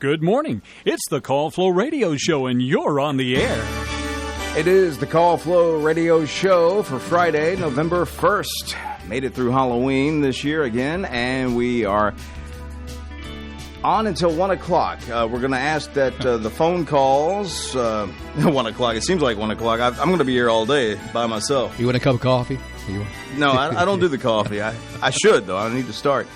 Good morning. It's the Call Flow Radio Show, and you're on the air. It is the Call Flow Radio Show for Friday, November 1st. Made it through Halloween this year again, and we are on until 1 o'clock. We're going to ask that the phone calls, 1 o'clock, it seems like 1 o'clock. I'm going to be here all day by myself. You want a cup of coffee? No, I don't do the coffee. I should, though. I need to start.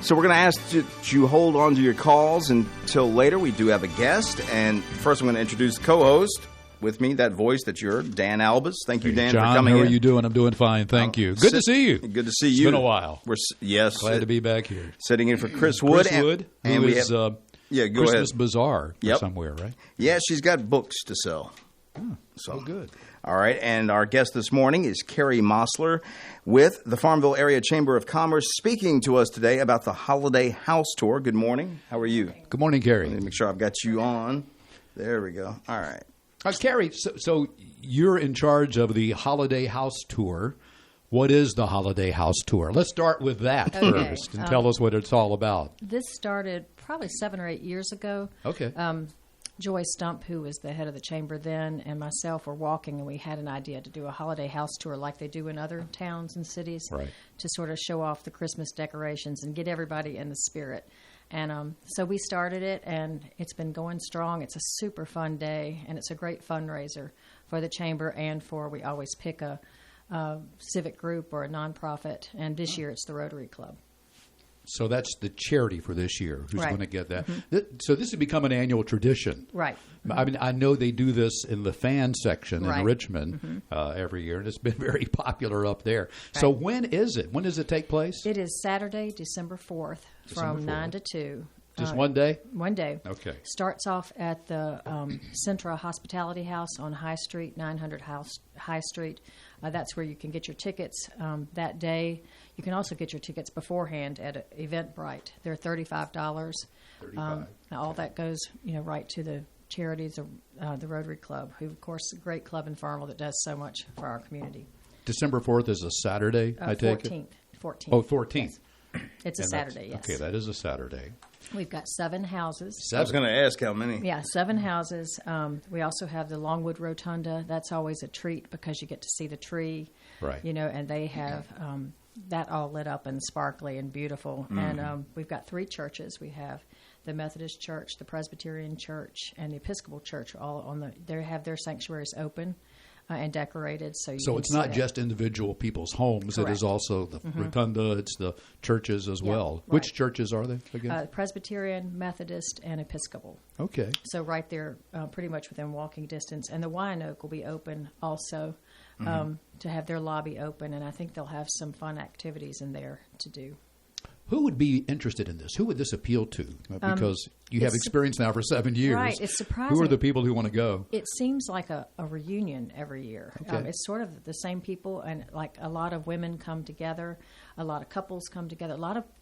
So we're going to ask that you hold on to your calls until later. We do have a guest, and first I'm going to introduce the co-host with me, that voice that you're, Dan Albus. Thank you, Dan, John, for coming in. how are you doing? I'm doing fine, thank you. Good to see you. Good to see you. It's been a while. Yes. Glad to be back here. Sitting in for Chris Wood. And we is have, go Christmas ahead. Bazaar somewhere, right? Yeah, she's got books to sell. So good. All right, and our guest this morning is Carrie Mosler with the Farmville Area Chamber of Commerce, speaking to us today about the Holiday House Tour. Good morning. How are you? Good morning, Carrie. Let me make sure I've got you on. There we go. All right. Carrie, so you're in charge of the Holiday House Tour. What is the Holiday House Tour? Let's start with that first and tell us what it's all about. This started probably 7 or 8 years ago. Okay. Joy Stump, who was the head of the chamber then, and myself were walking, and we had an idea to do a holiday house tour like they do in other towns and cities, right, to sort of show off the Christmas decorations and get everybody in the spirit. And so we started it, and it's been going strong. It's a super fun day, and it's a great fundraiser for the chamber and we always pick a civic group or a nonprofit, and this year it's the Rotary Club. So that's the charity for this year. Who's right. going to get that? Mm-hmm. So this has become an annual tradition. Right. I mean, I know they do this in the fan section right. in Richmond every year, and it's been very popular up there. Right. So when is it? When does it take place? It is Saturday, December 4th, from 9 to 2. Just one day? One day. Okay. Starts off at the Centra Hospitality House on High Street, 900 High Street. That's where you can get your tickets that day. You can also get your tickets beforehand at Eventbrite. They're $35. All that goes, right to the charities, the Rotary Club, who, of course, is a great club in Farmville that does so much for our community. December 4th is a Saturday, I take 14th. it? 14th. Oh, 14th. Yes. It's a Saturday, yes. Okay, that is a Saturday. We've got 7 houses. I was going to ask how many. Yeah, 7 houses. We also have the Longwood Rotunda. That's always a treat because you get to see the tree. Right. And they have that all lit up and sparkly and beautiful. Mm-hmm. And we've got 3 churches. We have the Methodist Church, the Presbyterian Church, and the Episcopal Church. They have their sanctuaries open and decorated. So it's not just individual people's homes. Correct. It is also the Rotunda. It's the churches as well. Right. Which churches are they again? Presbyterian, Methodist, and Episcopal. Okay. So right there, pretty much within walking distance. And the Wyandotte will be open also to have their lobby open. And I think they'll have some fun activities in there to do. Who would be interested in this? Who would this appeal to? Because you have experience now for 7 years. Right. It's surprising. Who are the people who want to go? It seems like a reunion every year. Okay. It's sort of the same people, and like a lot of women come together, a lot of couples come together.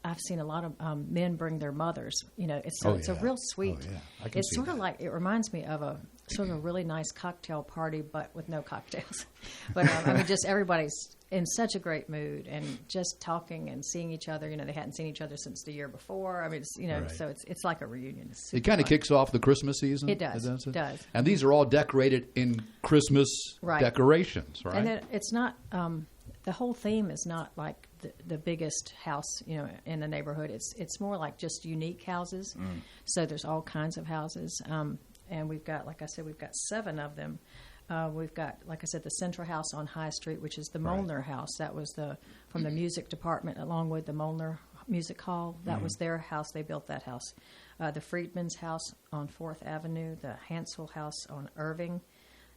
I've seen a lot of men bring their mothers. It's a real sweet. Oh, yeah. It's sort of like, it reminds me of a sort of a really nice cocktail party, but with no cocktails. But just everybody's in such a great mood and just talking and seeing each other. They hadn't seen each other since the year before. Right. So it's like a reunion. It kind of kicks off the Christmas season. It does. It does. And these are all decorated in Christmas decorations, right? And then it's not the whole theme is not like the biggest house in the neighborhood. It's more like just unique houses. So there's all kinds of houses, and we've got, like I said, we've got 7 of them. We've got, like I said, the Central House on High Street, which is the Molnar House. That was from the music department, along with the Molnar Music Hall. That was their house. They built that house. The Friedman's House on 4th Avenue, the Hansel House on Irving,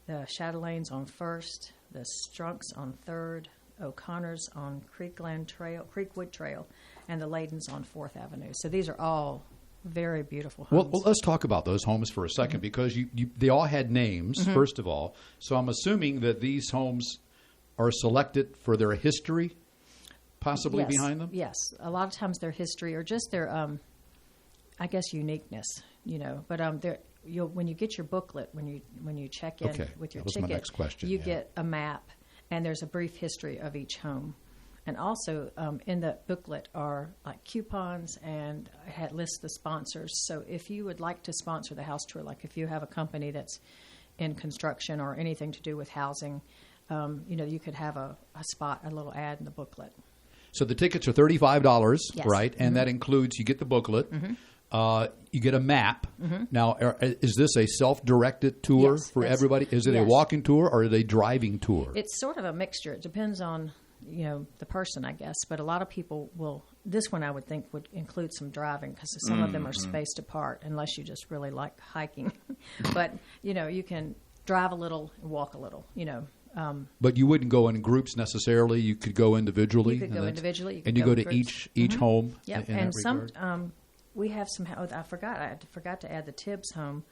the Chatelaines on 1st, the Strunks on 3rd, O'Connor's on Creekwood Trail, and the Ladens on 4th Avenue. So these are all very beautiful homes. Well, let's talk about those homes for a second because they all had names, first of all. So I'm assuming that these homes are selected for their history possibly behind them? Yes. A lot of times their history or just their, I guess, uniqueness, But when you get your booklet, when you check in with your that was ticket, my next question, you get a map, and there's a brief history of each home. And also in the booklet are like coupons and it lists the sponsors. So if you would like to sponsor the house tour, like if you have a company that's in construction or anything to do with housing, you could have a spot, a little ad in the booklet. So the tickets are $35, Yes. right? And that includes, you get the booklet, you get a map. Now, is this a self-directed tour Yes, for that's- everybody? Is it a yes. walking tour or is it a driving tour? It's sort of a mixture. It depends on, the person, I guess. But a lot of people will, this one I would think would include some driving because some of them are spaced apart unless you just really like hiking. But, you can drive a little and walk a little, But you wouldn't go in groups necessarily. You could go individually. You could and go that's- individually. You could and you go go in to groups. each home Yep. in And that some, regard? we have some, I forgot to add the Tibbs home.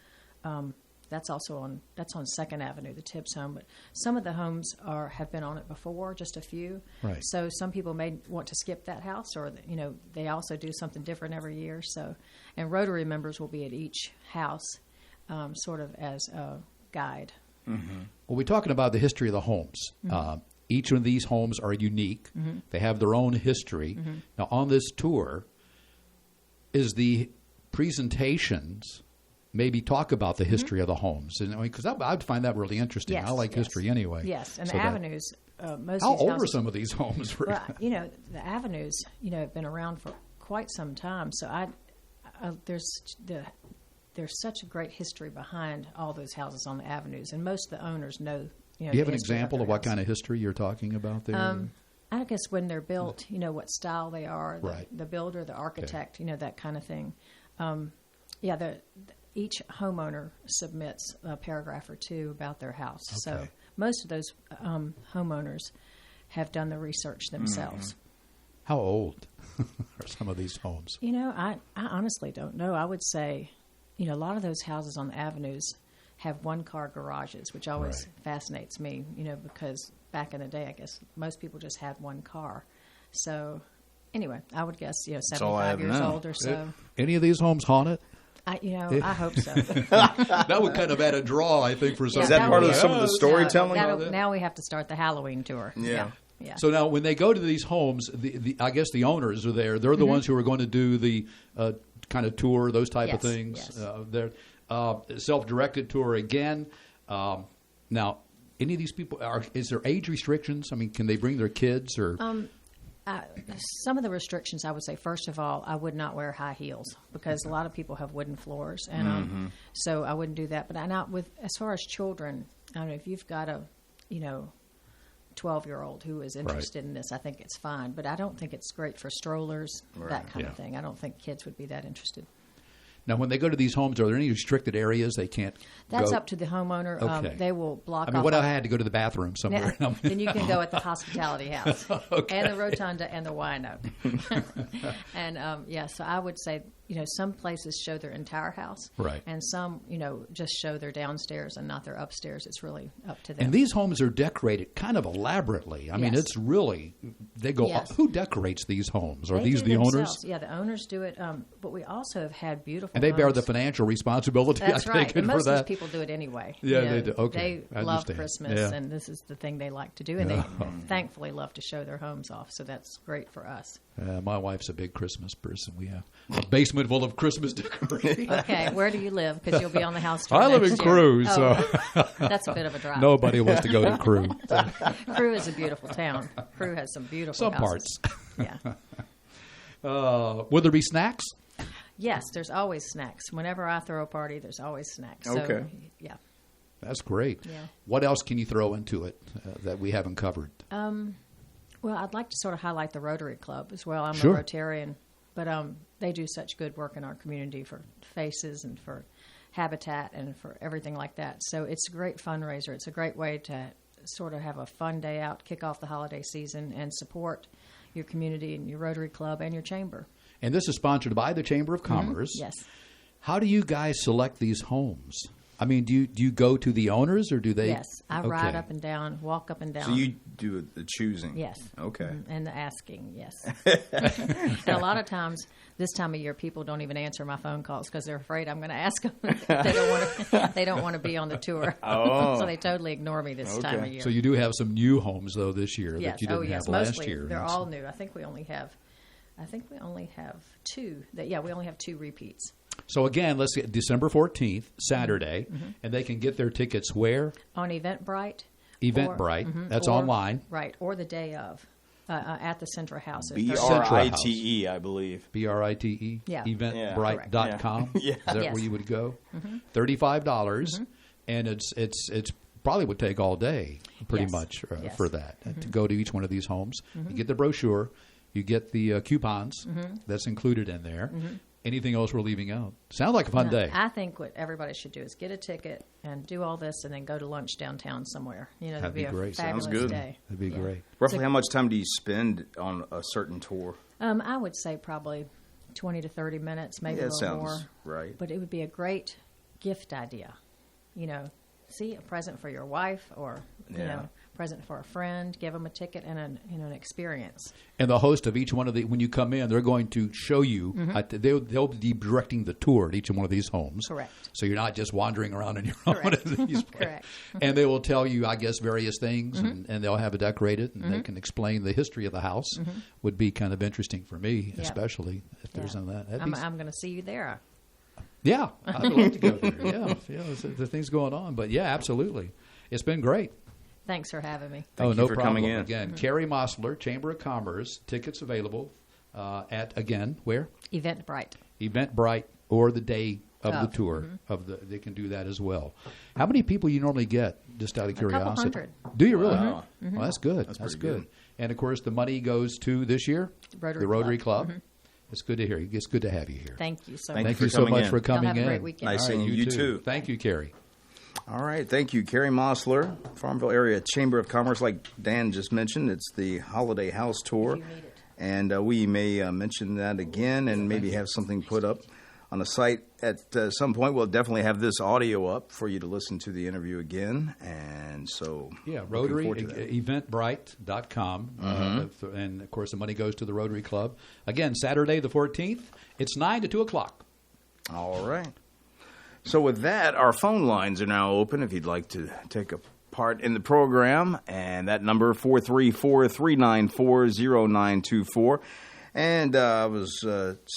That's on 2nd Avenue, the Tibbs home. But some of the homes have been on it before, just a few. Right. So some people may want to skip that house, or they also do something different every year. So, and Rotary members will be at each house, sort of as a guide. Well, we're talking about the history of the homes. Each of these homes are unique. They have their own history. Now, on this tour, is the presentations maybe talk about the history of the homes? And because I'd find that really interesting. Yes, I like yes. history anyway. Yes, and So the that- avenues. Most How of these old are houses, some of these homes? Well, the avenues, have been around for quite some time. So there's such a great history behind all those houses on the avenues, and most of the owners know. Do you have an example of what kind of history you're talking about there? I guess when they're built, what style they are, Right. the builder, the architect, that kind of thing. Each homeowner submits a paragraph or two about their house. So Okay. most of those homeowners have done the research themselves. How old are some of these homes? I honestly don't know. I would say, a lot of those houses on the avenues have one-car garages, which always Right. fascinates me, because back in the day, I guess most people just had one car. So anyway, I would guess, all I 75 have years now. old or so. Any of these homes haunted? I hope so. That would kind of add a draw, I think, for some. Is that that part would of be- some of the storytelling? Now we have to start the Halloween tour. Yeah. Yeah. So now, when they go to these homes, I guess the owners are there. They're the ones who are going to do the kind of tour, those type of Yes, things. yes. They're self-directed tour again. Now, any of these people is there age restrictions? I mean, can they bring their kids or? Some of the restrictions, I would say, first of all, I would not wear high heels because a lot of people have wooden floors, and so I wouldn't do that. But as far as children, I don't know if you've got a 12-year-old who is interested in this, I think it's fine. But I don't think it's great for strollers, that kind of thing. I don't think kids would be that interested. Now, when they go to these homes, are there any restricted areas they can't That's go? up to the homeowner. Okay. They will block I mean, off. what if I had to go to the bathroom somewhere? Then you can go at the hospitality house and the rotunda and the wino. And so I would say, some places show their entire house, Right. And some, just show their downstairs and not their upstairs. It's really up to them. And these homes are decorated kind of elaborately. I mean, Yes. it's really they go. Yes. Who decorates these homes? Are They these do the themselves. owners? Yeah, the owners do it. But we also have had beautiful. And they bear homes. the financial responsibility. That's I right. think, And for most of that. those people do it anyway. Yeah, they do. Okay. They I love understand. Christmas, Yeah. and this is the thing they like to do, and they thankfully love to show their homes off. So that's great for us. My wife's a big Christmas person. We have a basement full of Christmas decorations. Okay, where do you live? Because you'll be on the house tour I live in next year. Crew, Oh, so that's a bit of a drive. nobody wants to go to Crew. Crew is a beautiful town. Crew has some beautiful Some houses. parts. Yeah. Will there be snacks? Yes, there's always snacks. Whenever I throw a party, there's always snacks. So, Okay. yeah. That's great. Yeah. What else can you throw into it that we haven't covered? Well, I'd like to sort of highlight the Rotary Club as well. I'm Sure. a Rotarian, but they do such good work in our community for FACES and for Habitat and for everything like that. So it's a great fundraiser. It's a great way to sort of have a fun day out, kick off the holiday season, and support your community and your Rotary Club and your chamber. And this is sponsored by the Chamber of Commerce. Yes. How do you guys select these homes? I mean, do you go to the owners or do they? Yes, I ride up and down, walk up and down. So you do the choosing? Yes. Okay. And the asking, yes. And a lot of times, this time of year, people don't even answer my phone calls because they're afraid I'm going to ask them. They don't want to be on the tour. Oh. So they totally ignore me this time of year. So you do have some new homes though this year yes. that you didn't have last Mostly, year. They're all new. I think we only have two. We only have two repeats. So again, let's get December 14th, Saturday, and they can get their tickets where? On Eventbrite. Eventbrite. That's online. Right, or the day of at the Central House. BRITE, I believe. BRITE? Yeah. Eventbrite.com? Yeah. Is that Yes. where you would go? $35, dollars and it's probably would take all day, pretty Yes. much, Yes. for that, to go to each one of these homes. You get the brochure. You get the coupons. That's included in there. Anything else we're leaving out? Sounds like a fun day. I think what everybody should do is get a ticket and do all this and then go to lunch downtown somewhere. That'd be that'd be great. a fabulous Sounds good. day. That'd be great. Roughly how much time do you spend on a certain tour? I would say probably 20 to 30 minutes, maybe Yeah, a that little sounds more. right. But it would be a great gift idea. See, a present for your wife or, present for a friend, give them a ticket and an experience. And the host of each one of when you come in, they're going to show you. They'll be directing the tour at each one of these homes. Correct. So you're not just wandering around in your own. Correct. These Correct. And they will tell you, I guess, various things, and they'll have it decorated, and they can explain the history of the house. Would be kind of interesting for me, Yeah. especially if there's none of that. I'm going to see you there. Yeah, I'd love to go there. Yeah, the things going on, but yeah, absolutely, it's been great. Thanks for having me. Thank you no for problem. coming in. Again, Carrie Mosler, Chamber of Commerce, tickets available at, again, where? Eventbrite. Eventbrite, or the day of the tour. They can do that as well. How many people you normally get, just out of curiosity? couple hundred. Do you really? Wow. Well, that's good. That's That's pretty good. good. And, of course, the money goes to, this year? Rotary the Rotary Club. Club. It's good to hear. It's good to have you here. Thank you so Thank much. Thank you so coming much in. for coming Y'all have in. a great weekend. Nice All right, seeing you too. Thank you, Carrie. All right. Thank you, Carrie Mosler, Farmville Area Chamber of Commerce. Like Dan just mentioned, it's the Holiday House Tour. If you need it. And we may mention that again and maybe have something put up on the site at some point. We'll definitely have this audio up for you to listen to the interview again. And so, Yeah, looking Rotary, forward to that. eventbrite.com. And, of course, the money goes to the Rotary Club. Again, Saturday the 14th. It's 9 to 2 o'clock. All right. So with that, our phone lines are now open if you'd like to take a part in the program. And that number, 434-394-0924. And I was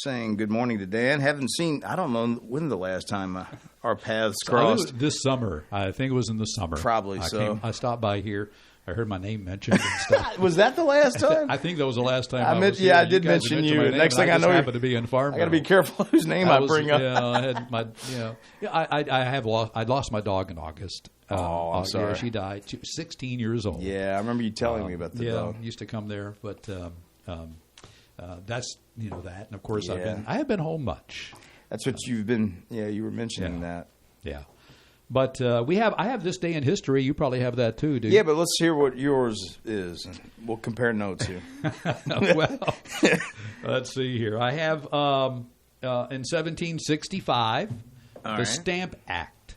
saying good morning to Dan. Haven't seen, I don't know when the last time our paths crossed. This summer. I think it was in the summer. Probably so. I stopped by here. I heard my name mentioned and stuff. Was that the last time? I think that was the last time I was yeah, here. I did guys mention you. my name, Next and thing I just know, happened to be in Farmville. I got to be careful whose name I bring up. Yeah, I had my. I lost my dog in August. I'm sorry. Yeah, she died. She was 16 years old. Yeah, I remember you telling me about the dog. Used to come there, but that's that. And of course, Yeah. I have been home much. That's what you've been, you were mentioning that. Yeah, but I have this day in history. You probably have that too, do you? Yeah, but let's hear what yours is. And we'll compare notes here. Well, let's see here. I have in 1765 the right. Stamp Act,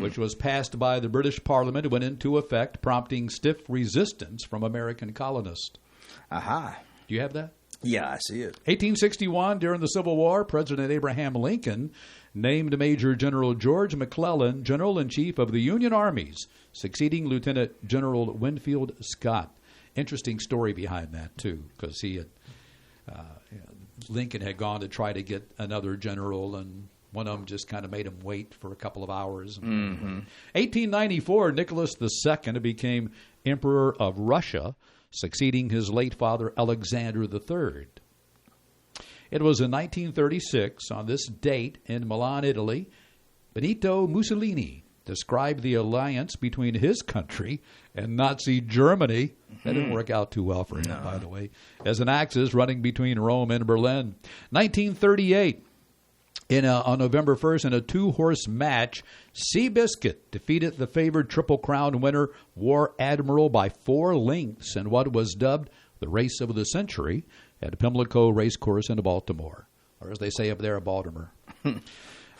which was passed by the British Parliament and went into effect, prompting stiff resistance from American colonists. Aha. Do you have that? Yeah, I see it. 1861, during the Civil War, President Abraham Lincoln named Major General George McClellan General-in-Chief of the Union Armies, succeeding Lieutenant General Winfield Scott. Interesting story behind that, too, because Lincoln had gone to try to get another general, and one of them just kind of made him wait for a couple of hours. 1894, Nicholas II became Emperor of Russia, succeeding his late father Alexander III. It was in 1936, on this date in Milan, Italy, Benito Mussolini described the alliance between his country and Nazi Germany. That didn't work out too well for him, by the way, as an axis running between Rome and Berlin. 1938, on November 1st, in a two-horse match, Seabiscuit defeated the favored Triple Crown winner, War Admiral, by 4 lengths in what was dubbed the race of the century at Pimlico Racecourse in Baltimore, or as they say up there, Baltimore.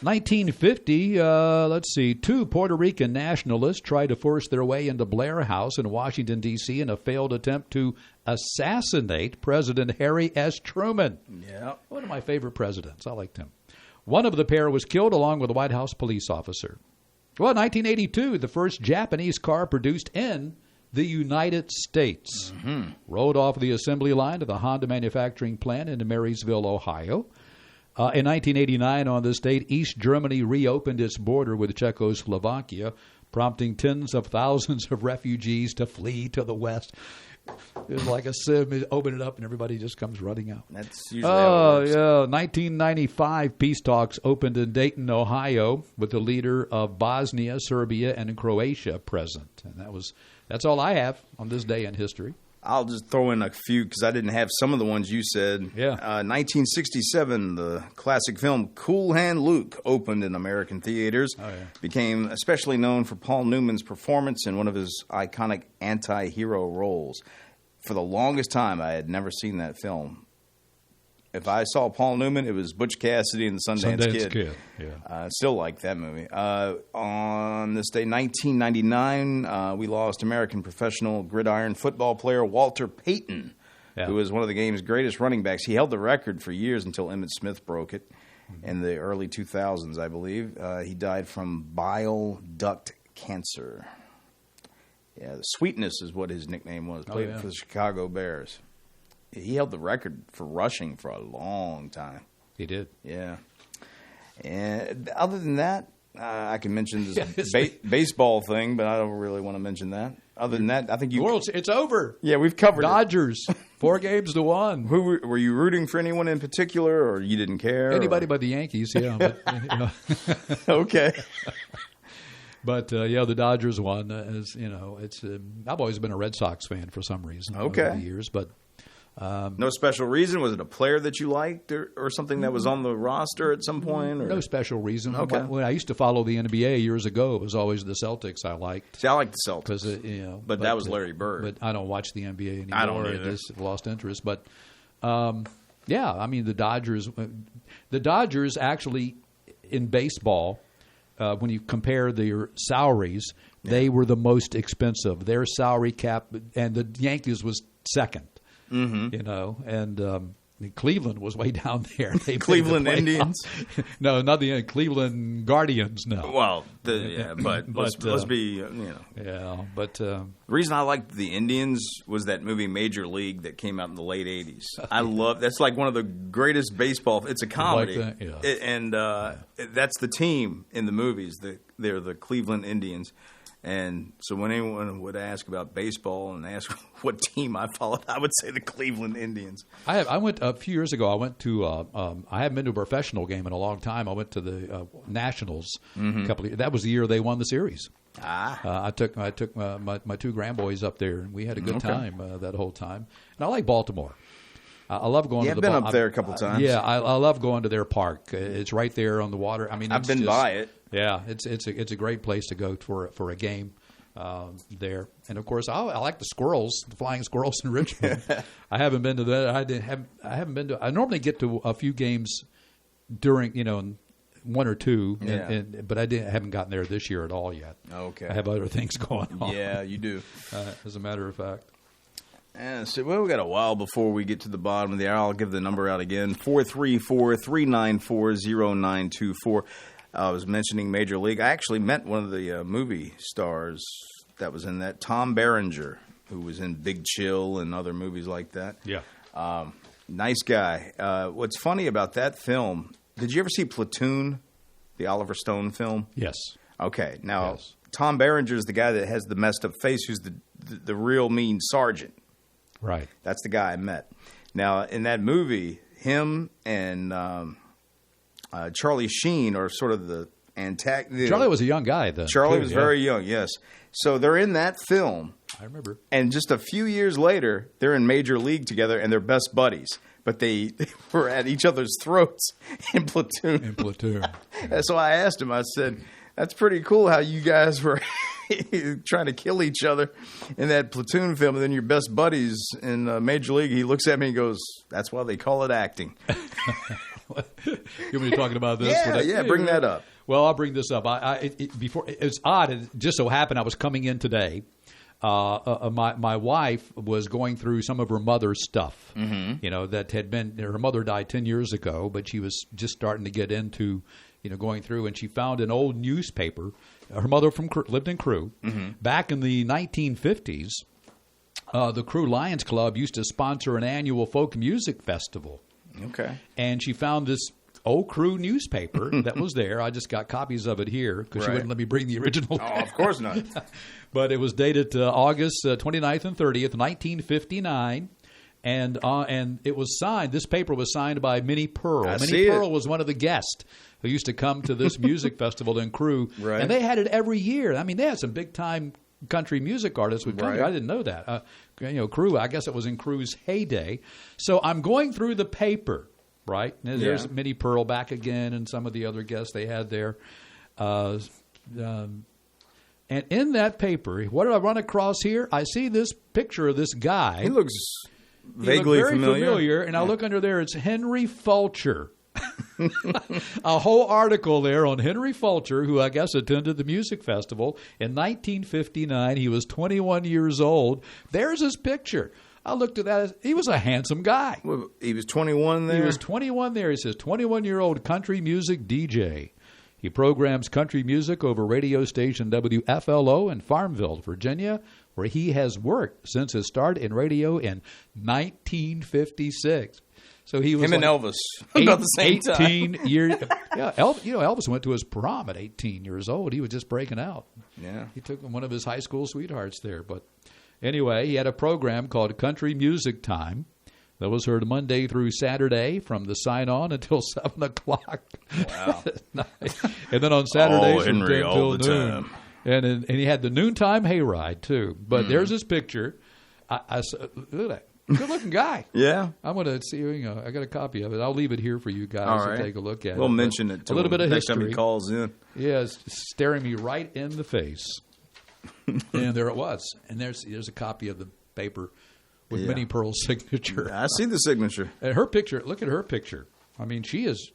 1950, let's see, 2 Puerto Rican nationalists tried to force their way into Blair House in Washington, D.C. in a failed attempt to assassinate President Harry S. Truman. Yeah. One of my favorite presidents. I liked him. One of the pair was killed along with a White House police officer. Well, 1982, the first Japanese car produced in the United States rode off the assembly line of the Honda manufacturing plant in Marysville, Ohio. In 1989, on this date, East Germany reopened its border with Czechoslovakia, prompting tens of thousands of refugees to flee to the west. It was like a sieve. You open it up and everybody just comes running out. That's usually how it works. Yeah. 1995, peace talks opened in Dayton, Ohio, with the leader of Bosnia, Serbia, and Croatia present. And that's all I have on this day in history. I'll just throw in a few because I didn't have some of the ones you said. Yeah. 1967, the classic film Cool Hand Luke opened in American theaters. Oh, yeah. Became especially known for Paul Newman's performance in one of his iconic anti-hero roles. For the longest time, I had never seen that film. If I saw Paul Newman, it was Butch Cassidy and the Sundance Kid. Yeah. Still like that movie. On this day, 1999, we lost American professional gridiron football player Walter Payton, who was one of the game's greatest running backs. He held the record for years until Emmitt Smith broke it in the early 2000s, I believe. He died from bile duct cancer. Yeah, the Sweetness is what his nickname was. Played for the Chicago Bears. He held the record for rushing for a long time. He did. Yeah. And other than that, I can mention this baseball thing, but I don't really want to mention that. Other than that, I think you... It's over. Yeah, we've covered Dodgers, 4-1. Who were you rooting for anyone in particular, or you didn't care? Anybody but the Yankees, yeah. But, Okay. But the Dodgers won. I've always been a Red Sox fan for some reason over the years, but... no special reason? Was it a player that you liked or something that was on the roster at some point? Or? No special reason. Okay. When I used to follow the NBA years ago, it was always the Celtics I liked. See, I like the Celtics. But that was Larry Bird. But I don't watch the NBA anymore. I don't either. I just lost interest. But, the Dodgers actually, in baseball, when you compare their salaries, they were the most expensive. Their salary cap, and the Yankees was second. Mm-hmm. And Cleveland was way down there. Cleveland Indians? No, not the Cleveland Guardians. No. Well, but let's be, Yeah, but the reason I liked the Indians was that movie Major League that came out in the late '80s. I love that's like one of the greatest baseball. It's a comedy, like that? Yeah. And that's the team in the movies. They're the Cleveland Indians. And so when anyone would ask about baseball and ask what team I followed, I would say the Cleveland Indians. I went a few years ago. I went to I haven't been to a professional game in a long time. I went to the Nationals a couple of years. That was the year they won the series. I took my two grandboys up there, and we had a good time that whole time. And I like Baltimore. I love going to the been up there a couple times. I love going to their park. It's right there on the water. I mean, I've been by it. Yeah, it's a great place to go for a game there. And of course, I like the squirrels, the flying squirrels in Richmond. I haven't been to that. I haven't been to. I normally get to a few games during one or two, but I haven't gotten there this year at all yet. Okay, I have other things going on. Yeah, you do. As a matter of fact. And so, we got a while before we get to the bottom of the hour. I'll give the number out again, 434-394-0924. I was mentioning Major League. I actually met one of the movie stars that was in that, Tom Berenger, who was in Big Chill and other movies like that. Yeah. Nice guy. What's funny about that film, did you ever see Platoon, the Oliver Stone film? Yes. Okay. Now, Tom Berenger is the guy that has the messed up face, who's the real mean sergeant. Right. That's the guy I met. Now, in that movie, him and Charlie Sheen are sort of the antagonist. Charlie was a young guy then. Charlie was very young, yes. So they're in that film. I remember. And just a few years later, they're in Major League together, and they're best buddies. But they were at each other's throats in Platoon. Yeah. So I asked him, I said, that's pretty cool how you guys were trying to kill each other in that Platoon film, and then your best buddies in Major League. He looks at me and goes, that's why they call it acting. You want me talking about this? Yeah, bring that up. Well, I'll bring this up. Before it's odd. It just so happened I was coming in today. My wife was going through some of her mother's stuff. That had been her mother died 10 years ago, but she was just starting to get into going through, and she found an old newspaper. Her mother lived in Crewe back in the 1950s. The Crewe Lions Club used to sponsor an annual folk music festival. Okay. And she found this old Crewe newspaper that was there. I just got copies of it here because she wouldn't let me bring the original. Oh, of course not. But it was dated August 29th and 30th, 1959. And it was signed. This paper was signed by Minnie Pearl. Minnie Pearl was one of the guests who used to come to this music festival in Crewe. Right. And they had it every year. I mean, they had some big-time country music artists would come. Right. I didn't know that. Crewe, I guess it was in Crewe's heyday. So I'm going through the paper, right? And there's Minnie Pearl back again and some of the other guests they had there. And in that paper, what did I run across here? I see this picture of this guy. He looks vaguely very familiar. And I look under there, it's Henry Fulcher. A whole article there on Henry Fulcher, who I guess attended the music festival in 1959. He was 21 years old. There's his picture. I looked at that. He was a handsome guy. Well, he was 21 there? He was 21 there. He says 21-year-old country music DJ. He programs country music over radio station WFLO in Farmville, Virginia, where he has worked since his start in radio in 1956. So he was him and Elvis about the same 18 time. years. Yeah, Elvis went to his prom at 18 years old. He was just breaking out. Yeah, he took one of his high school sweethearts there. But anyway, he had a program called Country Music Time that was heard Monday through Saturday from the sign-on until 7 o'clock. Wow! And then on Saturdays from 10 Henry all till noon. Time. And he had the noontime hayride too. But there's his picture. I look at that. Good-looking guy. Yeah. I'm going to see. I got a copy of it. I'll leave it here for you guys to take a look at. We'll mention it to a little bit of next history. time he calls in. Yeah, it's staring me right in the face. And there it was. And there's a copy of the paper with Minnie Pearl's signature. I see the signature. And her picture. Look at her picture. I mean, she was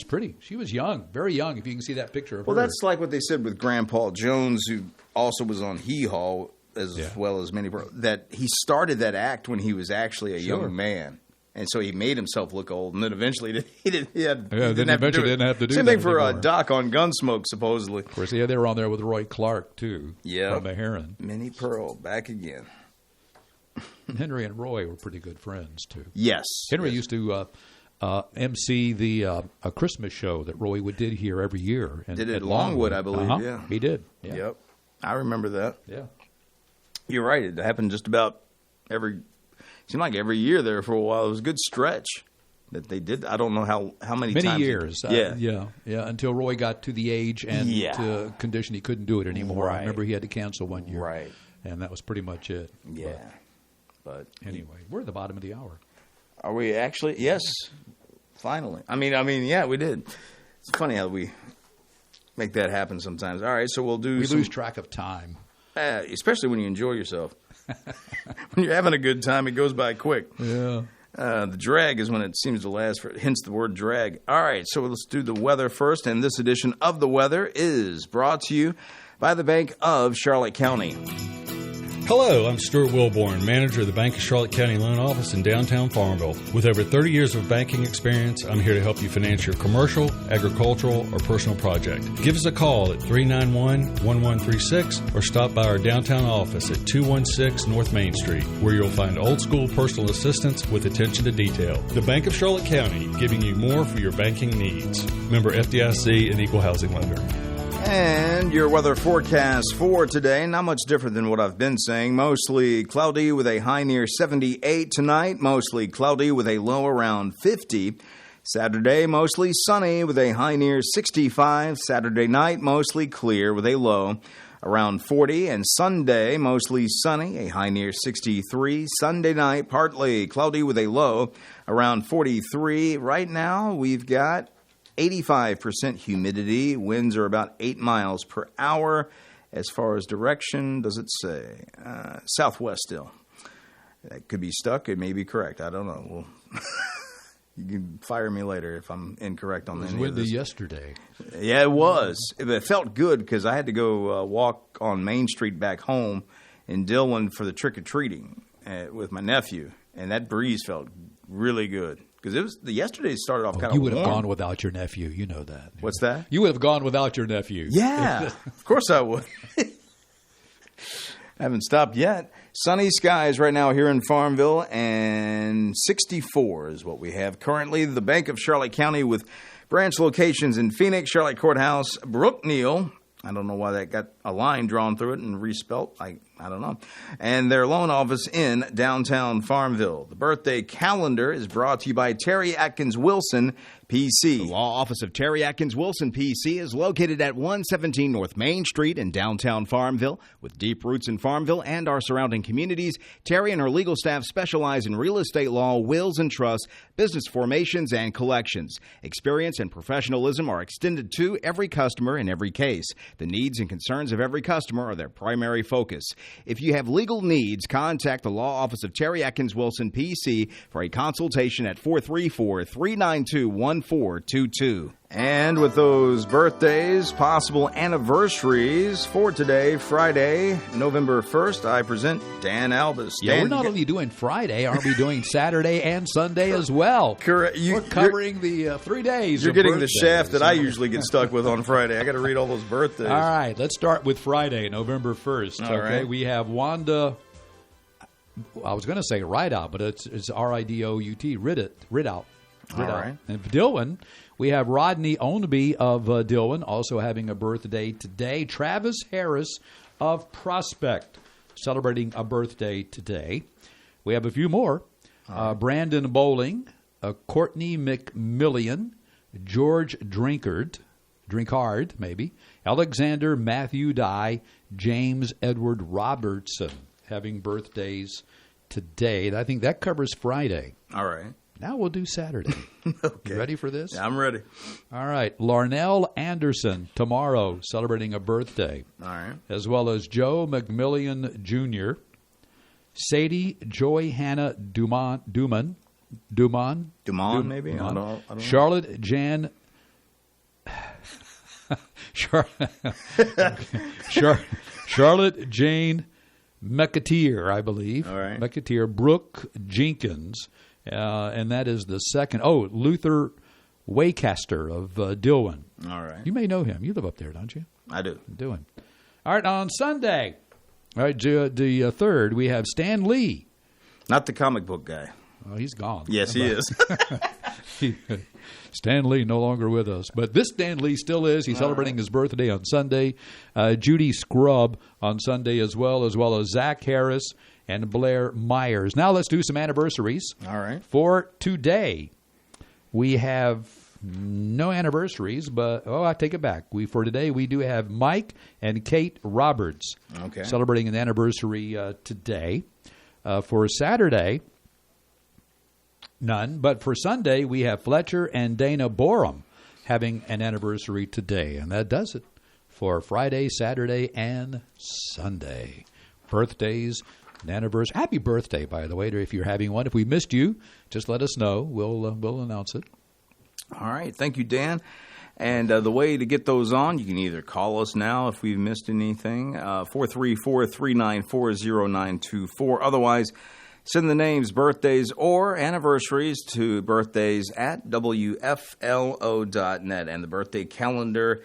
pretty. She was young, very young. If you can see that picture of her. Well, that's like what they said with Grandpa Jones, who also was on Hee Haw. As well as Minnie Pearl, that he started that act when he was actually a young man, and so he made himself look old, and then eventually he didn't have to do Same thing for Doc on Gunsmoke, supposedly. Of course, they were on there with Roy Clark too. Yeah, from the Heron. Minnie Pearl back again. Henry and Roy were pretty good friends too. Yes, Henry used to MC the a Christmas show that Roy did here every year. Did it at Longwood, I believe. Yeah, he did. Yeah. Yep, I remember that. Yeah. You're right. It happened just about seemed like every year there for a while. It was a good stretch that they did. I don't know how many times. Years. Yeah. Until Roy got to the age and to a condition he couldn't do it anymore. Right. I remember he had to cancel one year. Right. And that was pretty much it. Yeah. But anyway, we're at the bottom of the hour. Are we actually? Yes. Finally. I mean, yeah, we did. It's funny how we make that happen sometimes. All right, so we'll do. We lose track of time. Especially when you enjoy yourself. When you're having a good time, it goes by quick. Yeah. The drag is when it seems to last, hence the word drag. All right, so let's do the weather first. And this edition of The Weather is brought to you by the Bank of Charlotte County. Hello, I'm Stuart Wilborn, manager of the Bank of Charlotte County Loan Office in downtown Farmville. With over 30 years of banking experience, I'm here to help you finance your commercial, agricultural, or personal project. Give us a call at 391-1136 or stop by our downtown office at 216 North Main Street, where you'll find old-school personal assistance with attention to detail. The Bank of Charlotte County, giving you more for your banking needs. Member FDIC and Equal Housing Lender. And your weather forecast for today, not much different than what I've been saying. Mostly cloudy with a high near 78 tonight. Mostly cloudy with a low around 50. Saturday, mostly sunny with a high near 65. Saturday night, mostly clear with a low around 40. And Sunday, mostly sunny, a high near 63. Sunday night, partly cloudy with a low around 43. Right now, we've got 85% humidity. Winds are about 8 miles per hour. As far as direction, does it say? Southwest still. That could be stuck. It may be correct. I don't know. You can fire me later if I'm incorrect on It was any of windy this. yesterday. Yeah, it was. It felt good because I had to go walk on Main Street back home in Dillon for the trick-or-treating with my nephew, and that breeze felt really good. Because yesterday started off kind of You would have warm. gone without your nephew. You know that. What's that? You would have gone without your nephew. Yeah, of course I would. Haven't stopped yet. Sunny skies right now here in Farmville, and 64 is what we have currently. The Bank of Charlotte County with branch locations in Phoenix, Charlotte Courthouse, Brookneal. I don't know why that got a line drawn through it and respelt. I don't know. And their loan office in downtown Farmville. The birthday calendar is brought to you by Terry Atkins Wilson, PC. The law office of Terry Atkins Wilson, PC, is located at 117 North Main Street in downtown Farmville. With deep roots in Farmville and our surrounding communities, Terry and her legal staff specialize in real estate law, wills and trusts, business formations, and collections. Experience and professionalism are extended to every customer in every case. The needs and concerns of every customer are their primary focus. If you have legal needs, contact the law office of Terry Atkins Wilson, PC, for a consultation at 434-392-1422. And with those birthdays, possible anniversaries for today, Friday, November 1st, I present Dan Albus. Yeah, Dan, we're not only doing Friday, aren't we doing Saturday and Sunday as well? Correct. We're covering the 3 days. You're of getting birthdays. the shaft that I usually get stuck with on Friday. I got to read all those birthdays. All right, let's start with Friday, November 1st. All right. We have Wanda, I was going to say Rideout, but it's R-I-D-O-U-T, Ridout. All right. And Dillon, we have Rodney Ownby of Dillon, also having a birthday today. Travis Harris of Prospect, celebrating a birthday today. We have a few more. Brandon Bowling, Courtney McMillian, George Drinkard, maybe, Alexander Matthew Dye, James Edward Robertson, having birthdays today. I think that covers Friday. All right. Now we'll do Saturday. Okay. You ready for this? Yeah, I'm ready. All right. Larnell Anderson, tomorrow, celebrating a birthday. All right. As well as Joe McMillian Jr., Sadie Joy Hannah Duman, maybe? I don't know. Charlotte Jan... Charlotte Jane McAteer, I believe. All right. McAteer, Brooke Jenkins, and that is the second. Oh, Luther Waycaster of Dillon. All right. You may know him. You live up there, don't you? I do. Dillon. All right, on Sunday, all right, the third, we have Stan Lee. Not the comic book guy. Oh, he's gone. Yes, he is. Stan Lee no longer with us. But this Stan Lee still is. He's celebrating his birthday on Sunday. Judy Scrub on Sunday as well as Zach Harris and Blair Myers. Now let's do some anniversaries. All right. For today, we have no anniversaries, but, I take it back. For today, we do have Mike and Kate Roberts celebrating an anniversary today. For Saturday, none. But for Sunday, we have Fletcher and Dana Borum having an anniversary today. And that does it for Friday, Saturday, and Sunday. Birthdays and anniversaries. Happy birthday, by the way, if you're having one. If we missed you, just let us know. We'll announce it. All right. Thank you, Dan. And the way to get those on, you can either call us now if we've missed anything, 434-394-0924. Otherwise, send the names, birthdays, or anniversaries to birthdays at WFLO.net. And the birthday calendar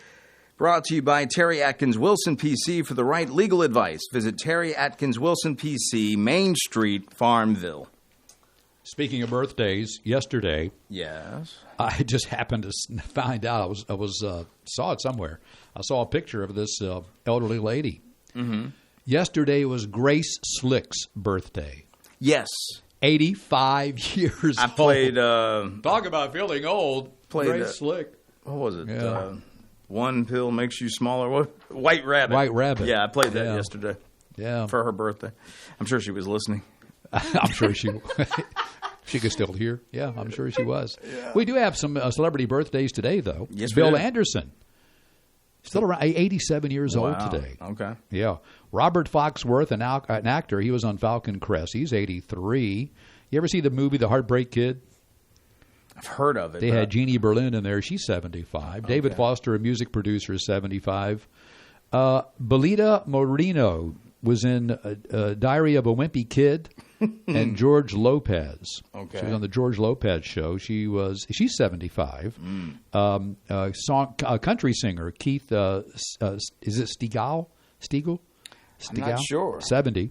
brought to you by Terry Atkins Wilson, PC. For the right legal advice, visit Terry Atkins Wilson, PC, Main Street, Farmville. Speaking of birthdays, yesterday, Yes. I just happened to find out. I was saw it somewhere. I saw a picture of this elderly lady. Mm-hmm. Yesterday was Grace Slick's birthday. Yes. 85 years I played... old. Talk about feeling old. Grace Slick. What was it? Yeah. One pill makes you smaller. What? White Rabbit. White Rabbit. Yeah, I played that Yeah. yesterday Yeah. for her birthday. I'm sure she was listening. I'm sure she could still hear. Yeah, I'm sure she was. Yeah. We do have some celebrity birthdays today, though. Yes, we Bill do. Anderson, still around 87 years old Wow. today. Okay. Yeah. Robert Foxworth, an actor, he was on Falcon Crest. He's 83. You ever see the movie The Heartbreak Kid? I've heard of it. They had Jeannie Berlin in there. She's 75. David Foster, a music producer, is 75. Belita Moreno was in Diary of a Wimpy Kid, and George Lopez. Okay. She was on the George Lopez show. She's 75. Country singer Keith, is it Stiegel? I'm not sure. 70.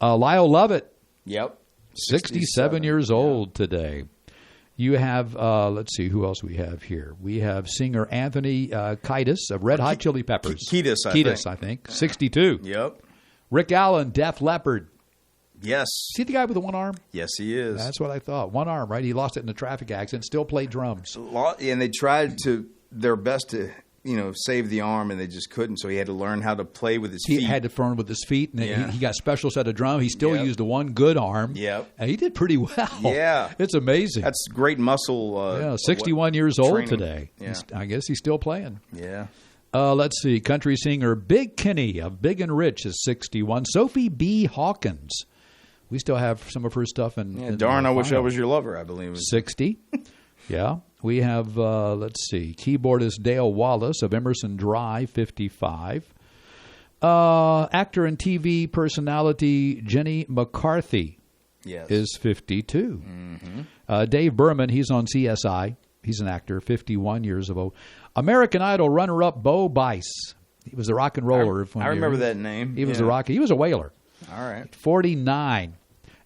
Lyle Lovett. Yep. 67 years old today. You have, let's see, who else we have here? We have singer Anthony Kiedis of Red Hot Chili Peppers. Kiedis, I think. 62. Yep. Rick Allen, Def Leppard. Yes. See the guy with the one arm? Yes, he is. That's what I thought. One arm, right? He lost it in a traffic accident, still played drums. And they tried their best to, save the arm, and they just couldn't. So he had to learn how to play with his feet. He had to learn with his feet, and he got a special set of drum. He still used the one good arm. Yep. And he did pretty well. Yeah. It's amazing. That's great muscle. 61 years old training. today. Yeah. I guess he's still playing. Yeah. Let's see. Country singer Big Kenny of Big and Rich is 61. Sophie B. Hawkins. We still have some of her stuff in Darn, I wish I was your lover, I believe. 60. Yeah. We have, let's see, keyboardist Dale Wallace of Emerson Drive, 55. Actor and TV personality Jenny McCarthy is 52. Dave Berman, he's on CSI. He's an actor, 51 years old. American Idol runner-up Bo Bice. He was a rock and roller. I remember that name. He was a rocker. He was a whaler. All right. 49.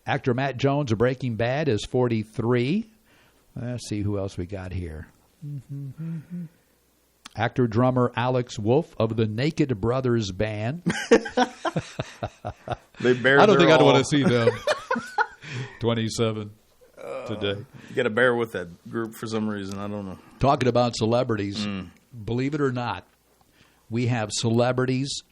Actor Matt Jones of Breaking Bad is 43. Let's see who else we got here. Actor drummer Alex Wolf of the Naked Brothers Band. They bear I don't think all. I'd want to see them. 27 today. You got to bear with that group for some reason. I don't know. Talking about celebrities, believe it or not, we have celebrities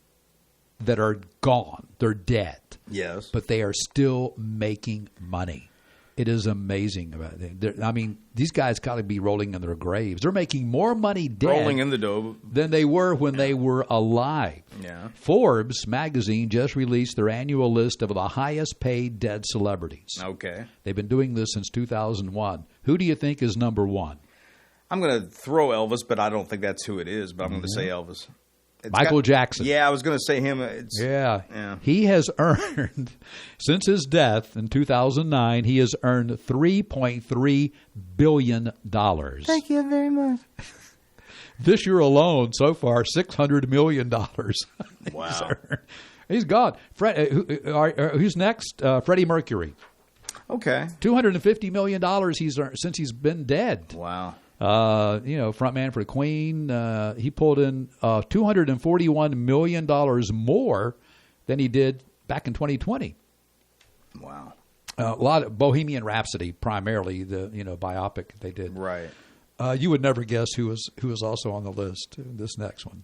that are gone. They're dead. Yes. But they are still making money. It is amazing. I mean, these guys got to be rolling in their graves. They're making more money dead Rolling in the dough. than they were when they were alive. Yeah. Forbes magazine just released their annual list of the highest paid dead celebrities. Okay. They've been doing this since 2001. Who do you think is number one? I'm going to throw Elvis, but I don't think that's who it is, but I'm going to say Elvis. Michael Jackson. Yeah, I was going to say him. Yeah. He has earned, since his death in 2009, he has earned $3.3 billion. Thank you very much. This year alone, so far, $600 million. Wow. He's gone. Who's next? Freddie Mercury. Okay. $250 million he's earned since he's been dead. Wow. Frontman for the Queen. He pulled in $241 million more than he did back in 2020. Wow. A lot of Bohemian Rhapsody, primarily the biopic they did. Right. You would never guess who was also on the list. This next one.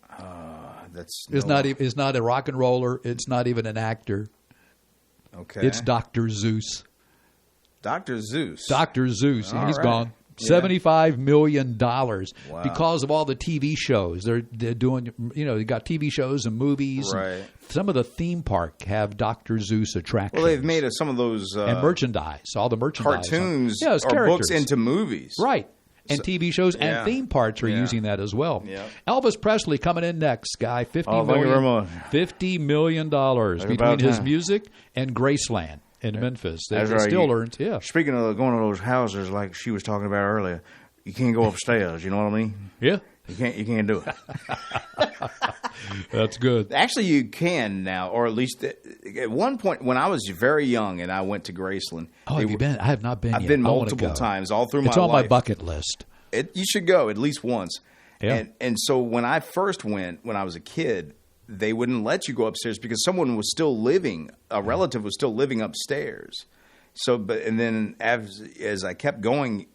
It's not a rock and roller. It's not even an actor. Okay. It's Dr. Zeus. Dr. Zeus. Dr. Zeus. All He's right. gone. Yeah. $75 million because of all the TV shows. They're doing, you got TV shows and movies. Right. And some of the theme park have Dr. Zeus attractions. Well, they've made some of those and merchandise, all the merchandise. cartoons Yeah, it's or characters. books into movies. Right. And TV shows yeah. and theme parks are Yeah. using that as well. Yeah. Elvis Presley coming in next, guy. Thank you very much. $50 million between about his time. music and Graceland in Memphis. They That's right. still earned, yeah. Speaking of going to those houses like she was talking about earlier, you can't go upstairs. You know what I mean? Yeah. You can't do it. That's good. Actually, you can now, or at least at one point when I was very young and I went to Graceland. Oh, have you been? I have not been I've yet. been I wanna multiple go. times all through my life. It's on my bucket list. You should go at least once. Yeah. And so when I first went, when I was a kid, they wouldn't let you go upstairs because someone was still living, a relative was still living upstairs. So, and then as I kept going,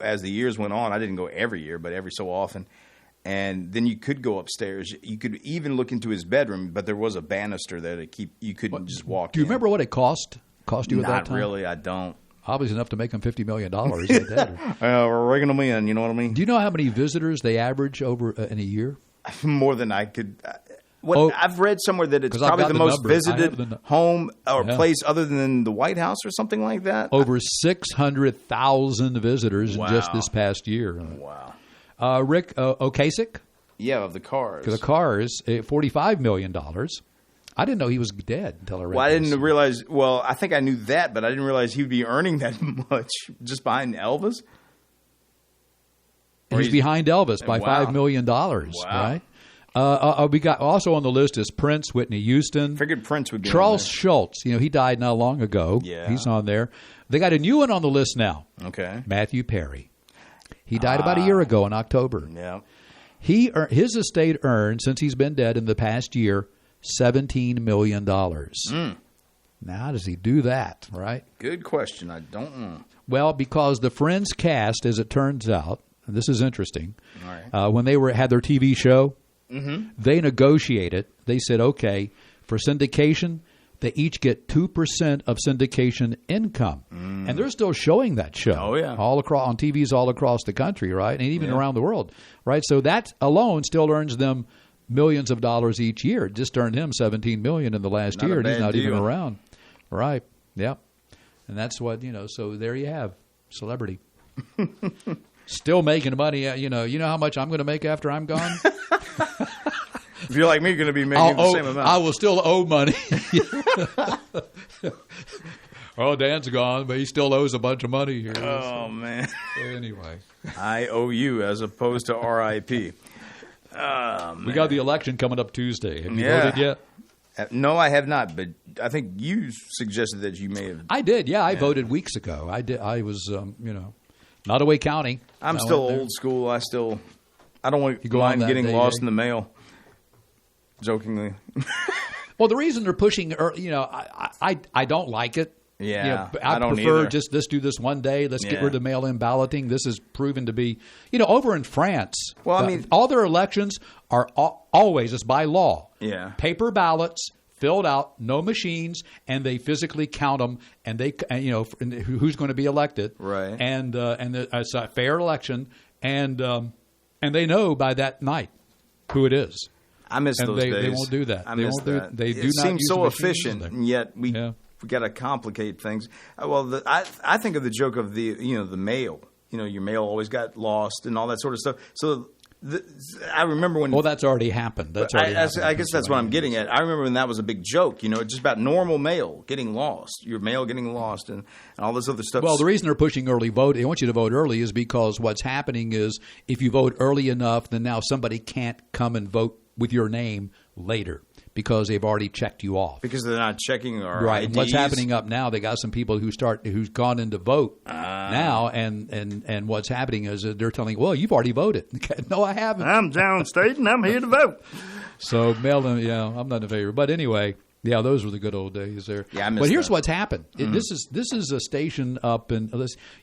as the years went on, I didn't go every year, but every so often. And then you could go upstairs. You could even look into his bedroom, but there was a banister there you couldn't just walk. Do you remember what it cost you at that time? Not really. I don't. Obviously enough to make them $50 million. Like that. We're rigging them in. You know what I mean? Do you know how many visitors they average over in a year? More than I could. I've read somewhere that it's 'Cause I've probably got the the most numbers. I visited have the home or place other than the White House or something like that. Over 600,000 visitors in just this past year. Wow. Rick Ocasek, Yeah, of the cars. the cars, $45 million. I didn't know he was dead until I read Well, I this. didn't realize. Well, I think I knew that, but I didn't realize he would be earning that much just behind Elvis. He's behind Elvis by Wow. $5 million, right? We got also on the list is Prince, Whitney Houston. Figured Prince would get Charles on Schultz, he died not long ago. Yeah. He's on there. They got a new one on the list now. there. Okay. Matthew Perry. He died about a year ago in October. Yeah. His estate earned, since he's been dead in the past year, $17 million. Now, how does he do that, right? Good question. I don't know. Well, because the Friends cast, as it turns out, and this is interesting, All right. when they had their TV show, they negotiated. They said, okay, for syndication, they each get 2% of syndication income. And they're still showing that show. Oh, yeah. All across, on TVs all across the country, right? And even around the world, right? So that alone still earns them millions of dollars each year. It just earned him $17 million in the last Not a year, and he's bad not even deal. around. Right. Yep. And that's what, so there you have celebrity. Still making money. You know how much I'm going to make after I'm gone? If you're like me, you're going to be making the same amount. I will still owe money. Oh, Dan's gone, but he still owes a bunch of money here. Oh, man. Anyway, I owe you as opposed to RIP. we got the election coming up Tuesday. Have you Yeah. voted yet? No, I have not, but I think you suggested that you may have. I did. Yeah, I voted weeks ago. I did. I was, Nottoway County. I'm I still went there. old school. I don't want You go on mind that getting day, lost eh? in the mail. Jokingly. Well, the reason they're pushing, I don't like it. Yeah, I I don't prefer either. just let's do this one day. Let's get Yeah. rid of mail-in balloting. This is proven to be, over in France. Well, I mean- all their elections are always, it's by law. Yeah. Paper ballots filled out, no machines, and they physically count them, and who's going to be elected. Right. And it's a fair election, and they know by that night who it is. I miss And those they days. won't do that. I They miss won't do- that. they do it not seems use so machines efficient, there. and yet we Yeah. got to complicate things. Well, I think of the joke of the mail. Your mail always got lost and all that sort of stuff. So I remember when. Well, that's already happened. That's already happened. I guess that's what I'm getting at. I remember when that was a big joke. Just about normal mail getting lost, your mail getting lost, and all this other stuff. Well, the reason they're pushing early vote, they want you to vote early, is because what's happening is if you vote early enough, then now somebody can't come and vote with your name later because they've already checked you off. because they're not checking our Right. IDs. And what's happening up now, they got some people who's gone in to vote now, and what's happening is that they're telling, well, you've already voted. No, I haven't. I'm downstate and I'm here to vote. So mail them, I'm not in favor. But anyway, yeah, those were the good old days there. Yeah, I miss But here's that. what's happened. This is a station up in,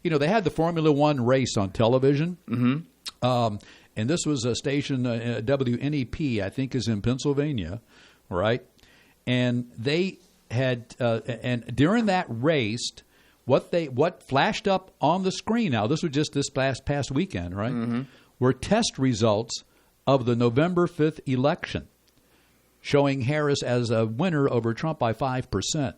they had the Formula One race on television. Mm-hmm. And this was a station, WNEP, I think is in Pennsylvania, right? And they had, and during that race, what flashed up on the screen, now this was just this past weekend, right, were test results of the November 5th election, showing Harris as a winner over Trump by 5%.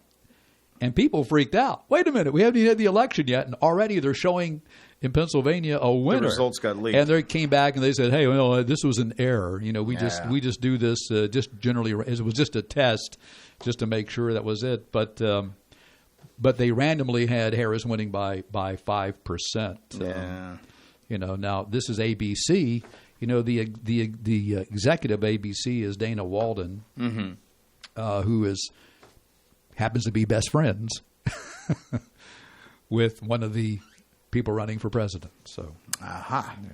And people freaked out. Wait a minute, we haven't even had the election yet, and already they're showing in Pennsylvania a winner. results got leaked. And they came back and they said, "Hey, well, this was an error. We just do this just generally. It was just a test, just to make sure that was it." But they randomly had Harris winning by 5%. Yeah. Now this is ABC. The executive ABC is Dana Walden, who happens to be best friends with one of the people running for president. So, Aha. yeah.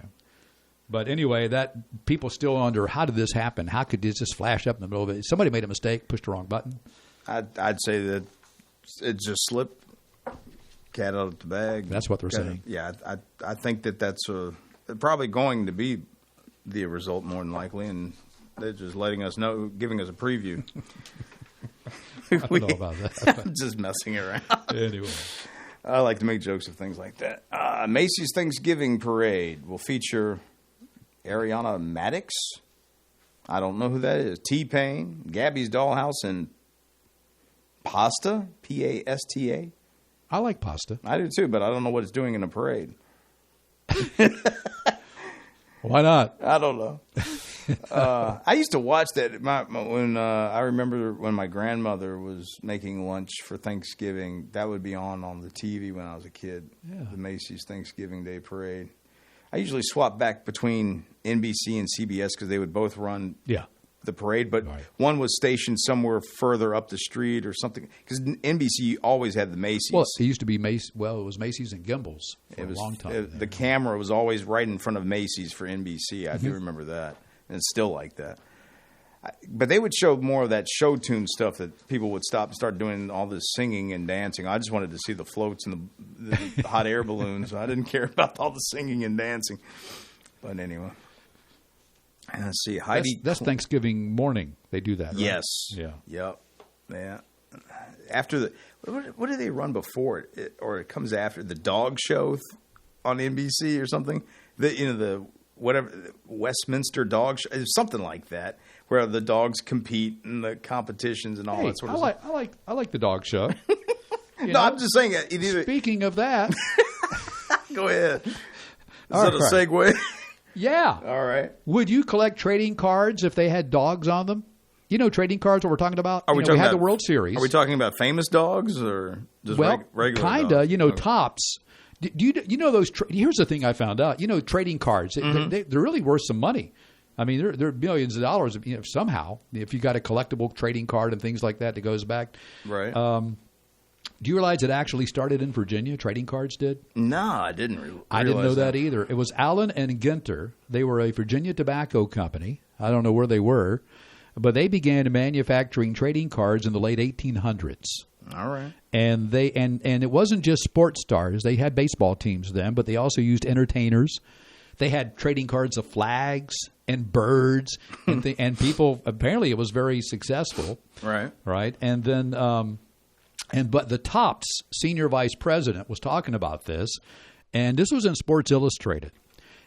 But anyway, that people still wonder, how did this happen? How could this just flash up in the middle of it? Somebody made a mistake, pushed the wrong button. I'd say that it just slipped. Cat out of the bag. That's what they're saying. Yeah, I think that's probably going to be the result more than likely, and they're just letting us know, giving us a preview. I don't know about that. Just messing around. Anyway. I like to make jokes of things like that. Macy's Thanksgiving Parade will feature Ariana Madix, I don't know who that is. T-Pain, Gabby's Dollhouse, and Pasta, Pasta. I like pasta. I do too, but I don't know what it's doing in a parade. Why not? I don't know. I used to watch that when I remember when my grandmother was making lunch for Thanksgiving. That would be on the TV when I was a kid. Yeah. The Macy's Thanksgiving Day Parade. I usually swap back between NBC and CBS because they would both run the parade, but one was stationed somewhere further up the street or something. Because NBC always had the Macy's. Well, it used to be Macy's. Well, it was Macy's and Gimbel's for a long time. The camera was always right in front of Macy's for NBC. I do remember that, and it's still like that. But they would show more of that show tune stuff that people would stop and start doing all this singing and dancing. I just wanted to see the floats and the hot air balloons. I didn't care about all the singing and dancing. But anyway. And let's see. Heidi. That's Thanksgiving morning. They do that, right? Yes. Yeah. Yep. Yeah. After the what do they run before it, or it comes after the dog show on NBC or something? The Westminster dog show, something like that, where the dogs compete in the competitions and all that sort of stuff. I like the dog show. I'm just saying. Speaking of that, go ahead. Is that a segue? Yeah. All right. Would you collect trading cards if they had dogs on them? You know trading cards, what we're talking about? We had the World Series. Are we talking about famous dogs or just regular kinda, dogs? Okay. Tops. Do you know those? Here's the thing I found out. Trading cards, they're really worth some money. I mean, they're millions of dollars somehow if you got a collectible trading card and things like that goes back. Right. Do you realize it actually started in Virginia? Trading cards did? No, I didn't realize I didn't know that either. It was Allen and Ginter. They were a Virginia tobacco company. I don't know where they were, but they began manufacturing trading cards in the late 1800s. All right. And they and it wasn't just sports stars. They had baseball teams then, but they also used entertainers. They had trading cards of flags and birds and people. Apparently, it was very successful. Right. Right. And then but the Topps senior vice president was talking about this, and this was in Sports Illustrated.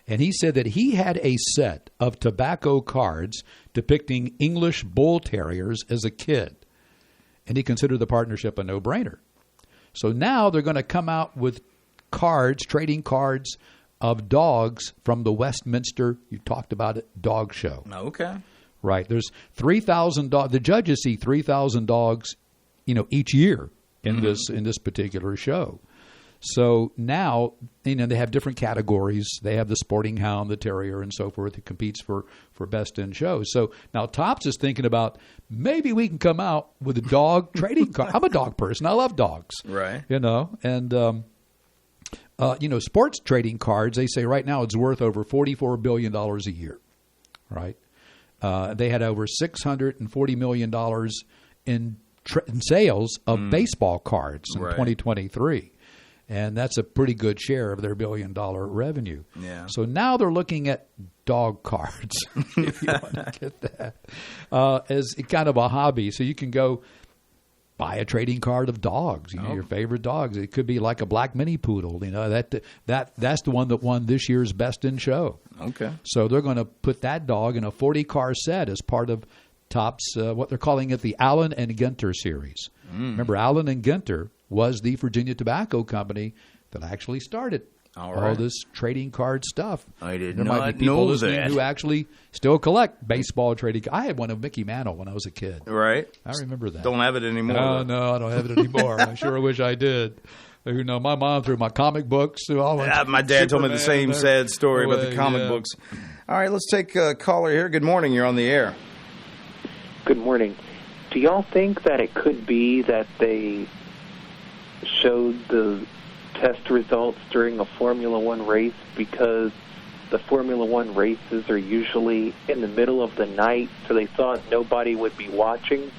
And he said that he had a set of tobacco cards depicting English bull terriers as a kid. And he considered the partnership a no-brainer. So now they're going to come out with cards, trading cards of dogs from the Westminster, you talked about it, dog show. Okay. Right. There's 3,000 dogs. The judges see 3,000 dogs, each year in this particular show. So now, they have different categories. They have the sporting hound, the terrier, and so forth. It competes for best in shows. So now Topps is thinking about maybe we can come out with a dog trading card. I'm a dog person. I love dogs. Right. And sports trading cards, they say right now it's worth over $44 billion a year. Right. They had over $640 million in sales of baseball cards in 2023. And that's a pretty good share of their $1 billion revenue. Yeah. So now they're looking at dog cards, if you want to get that, as kind of a hobby. So you can go buy a trading card of dogs, your favorite dogs. It could be like a black mini poodle. That's the one that won this year's Best in Show. Okay. So they're going to put that dog in a 40-car set as part of Topps, what they're calling it the Allen and Ginter series. Remember, Allen and Ginter was the Virginia Tobacco Company that actually started all this trading card stuff. I did there not might be people know listening that. who actually still collect baseball trading. I had one of Mickey Mantle when I was a kid. Right. I remember that. Don't have it anymore. No, I don't have it anymore. I sure wish I did. My mom threw my comic books through all. My dad told me the same sad story about the comic books. All right, let's take a caller here. Good morning. You're on the air. Good morning. Do y'all think that it could be that they showed the test results during a Formula One race because the Formula One races are usually in the middle of the night, so they thought nobody would be watching?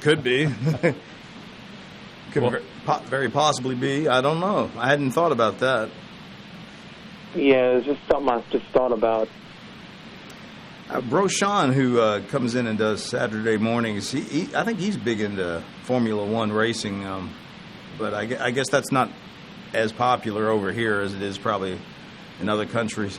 Could be. Could very possibly be. I don't know. I hadn't thought about that. Yeah, it's just something I just thought about. Bro Sean, who comes in and does Saturday mornings, I think he's big into Formula One racing, but I guess that's not as popular over here as it is probably in other countries.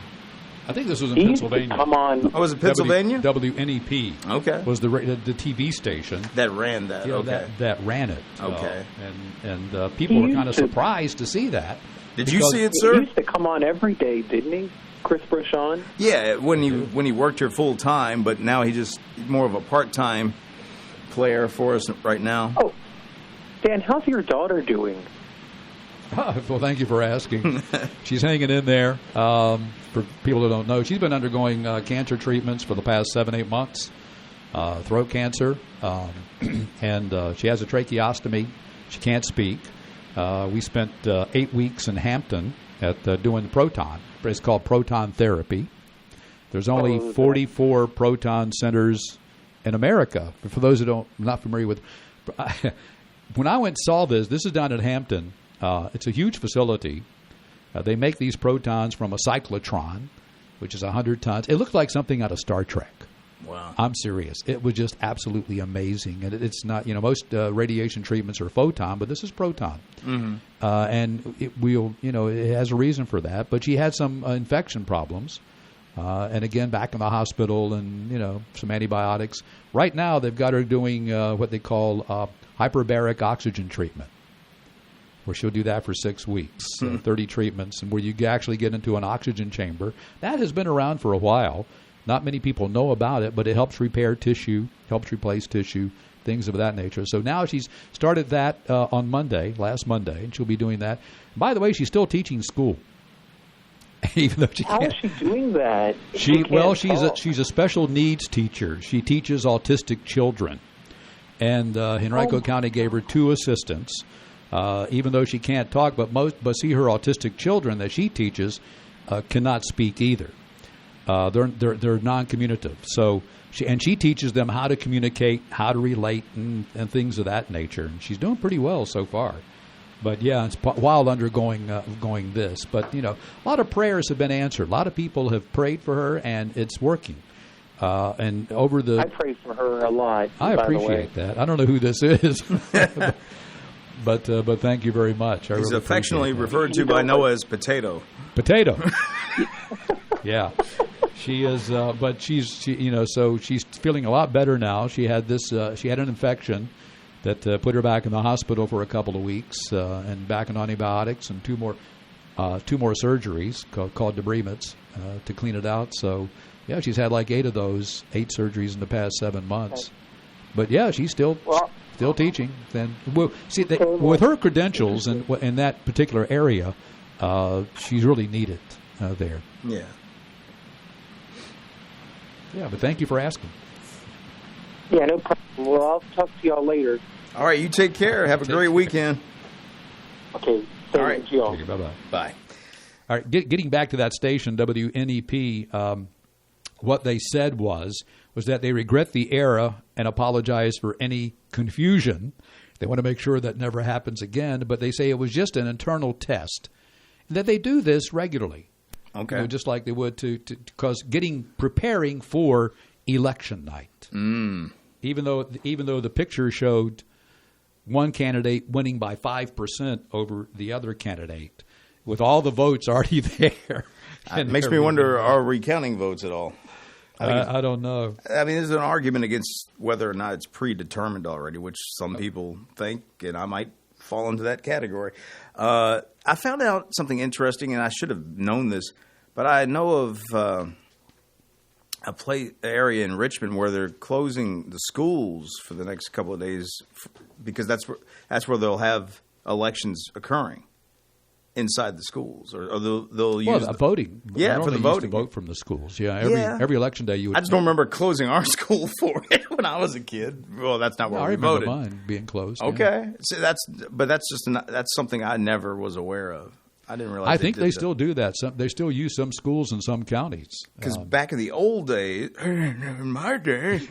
I think this was in He used to Pennsylvania. come on. Oh, was it Pennsylvania? WNEP. Okay. Was the TV station. That ran that. You know, Okay. that ran it. Okay. And people were kind of surprised to see that. Did you because- see it, He sir? used to come on every day, didn't he? Chris Brashon? Yeah, when he worked here full time, but now he's just more of a part-time player for us right now. Oh, Dan, how's your daughter doing? Well, thank you for asking. She's hanging in there. For people who don't know, she's been undergoing cancer treatments for the past 7-8 months, throat cancer, and she has a tracheostomy. She can't speak. We spent 8 weeks in Hampton at doing proton. It's called proton therapy. There's only 44 proton centers in America. For those who don't not familiar with, when I went and saw this is down at Hampton. It's a huge facility. They make these protons from a cyclotron, which is 100 tons. It looked like something out of Star Trek. Wow. I'm serious. It was just absolutely amazing. And it's not, most radiation treatments are photon, but this is proton. Mm-hmm. And it has a reason for that. But she had some infection problems. And again, back in the hospital and, some antibiotics. Right now, they've got her doing what they call hyperbaric oxygen treatment, where she'll do that for 6 weeks, 30 treatments, and where you actually get into an oxygen chamber. That has been around for a while. Not many people know about it, but it helps repair tissue, helps replace tissue, things of that nature. So now she's started that on last Monday, and she'll be doing that. By the way, she's still teaching school. Even though she How can't. is she doing that? She's a special needs teacher. She teaches autistic children. And Henrico County gave her 2 assistants. Even though she can't talk, but see, her autistic children that she teaches cannot speak either. They're non-communicative. So she teaches them how to communicate, how to relate, and things of that nature. And she's doing pretty well so far. But yeah, it's while undergoing going this. But a lot of prayers have been answered. A lot of people have prayed for her, and it's working. And over the I pray for her a lot. I by the way. appreciate that. I don't know who this is. But thank you very much. He's really affectionately appreciate that. referred to by Noah as Potato. Potato. Yeah, she is. But so she's feeling a lot better now. She had she had an infection that put her back in the hospital for a couple of weeks and back on antibiotics and two more surgeries called debridements to clean it out. So yeah, she's had like 8 surgeries in the past 7 months. But yeah, she's still teaching. Then with her credentials in that particular area, she's really needed there. Yeah. Yeah, but thank you for asking. Yeah, no problem. Well, I'll talk to y'all later. All right, you take care. Have a great weekend. Okay. All right. Y'all. Okay, bye-bye. Bye. All right, getting back to that station, WNEP, what they said was that they regret the error and apologize for any confusion. They want to make sure that never happens again, but they say it was just an internal test, that they do this regularly. Okay. Just like they would because preparing for election night. Even though the picture showed one candidate winning by 5% over the other candidate, with all the votes already there. It makes me wonder, are we counting votes at all? I don't know. I mean, there's an argument against whether or not it's predetermined already, which some people think, and I might fall into that category. I found out something interesting, and I should have known this, but I know of a area in Richmond where they're closing the schools for the next couple of days because that's where they'll have elections occurring. Inside the schools, or they'll use voting. Yeah, for the voting. Used to vote from the schools. Yeah, every election day you would. I just don't remember closing our school for it when I was a kid. Well, that's not where we remember voted. Mine being closed. Okay, so that's something I never was aware of. I didn't realize. I think they still do that. They still use some schools in some counties. Because back in the old days, in my day,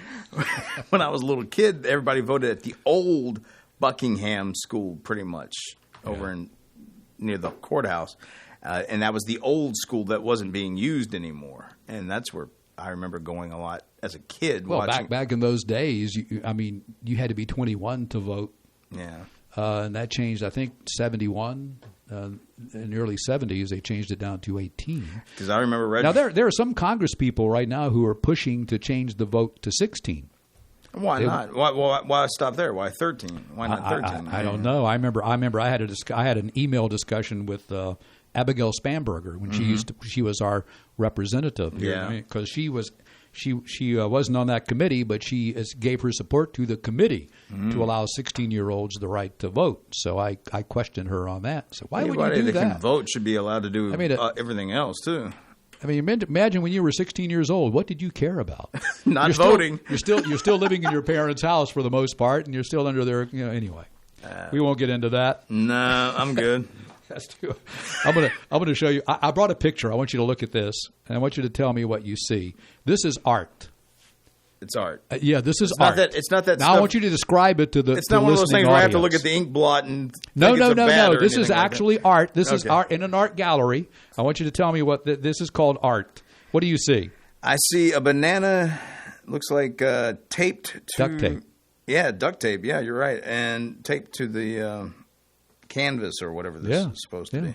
when I was a little kid, everybody voted at the old Buckingham School, pretty much over in. Near the courthouse, and that was the old school that wasn't being used anymore. And that's where I remember going a lot as a kid. Well, watching. back in those days, you had to be 21 to vote. Yeah. And that changed, I think, 71, in the early 70s, they changed it down to 18. Because I remember Now, there are some Congress people right now who are pushing to change the vote to 16. Why not? Why stop there? Why 13? Why not 13? I don't know. I remember I had an email discussion with Abigail Spanberger when she was our representative here. Because she wasn't on that committee, but she gave her support to the committee to allow 16-year-olds the right to vote. So I questioned her on that. So why would you do that that? Can vote should be allowed to do everything else too. I mean, imagine when you were 16 years old. What did you care about? Not voting. You're still living in your parents' house for the most part, and you're still under their. Anyway, we won't get into that. No, I'm good. I'm gonna show you. I brought a picture. I want you to look at this, and I want you to tell me what you see. This is art. It's art. This is art. It's not that. Now stuff. I want you to describe it to the. It's not one of those things where I have to look at the ink blot and. No. This is actually art. This is art in an art gallery. I want you to tell me what this is called. Art. What do you see? I see a banana. Looks like taped to duct tape. Yeah, duct tape. Yeah, you're right, and taped to the canvas or whatever this is supposed to be.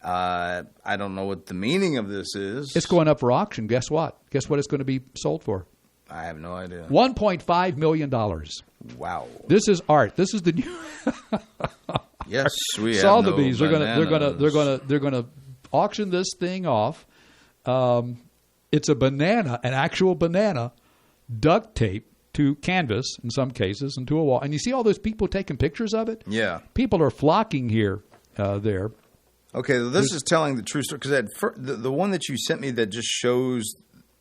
I don't know what the meaning of this is. It's going up for auction. Guess what? Guess what it's going to be sold for? I have no idea. $1.5 million. Wow. This is art. This is the new. Yes, we have Sotheby's. no They're gonna auction this thing off. It's a banana, an actual banana, duct tape to canvas in some cases and to a wall. And you see all those people taking pictures of it? Yeah. People are flocking here, there. Okay, this is telling the true story. Because the one that you sent me that just shows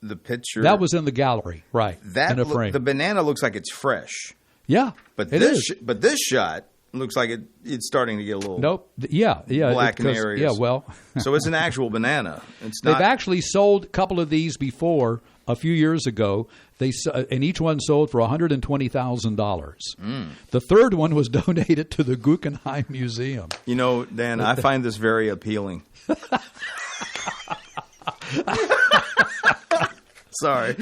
the picture. That was in the gallery, right, in a frame. The banana looks like it's fresh. Yeah, but this shot looks like it's starting to get a little black in areas. Yeah, well. So it's an actual banana. They've actually sold a couple of these before a few years ago. And each one sold for $120,000. The third one was donated to the Guggenheim Museum. You know, Dan, I find this very appealing. Sorry.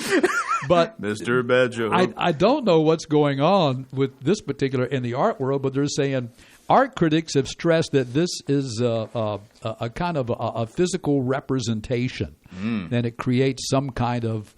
But Mr. Badger. I don't know what's going on with this particular in the art world, but they're saying art critics have stressed that this is a kind of a physical representation, and it creates some kind of,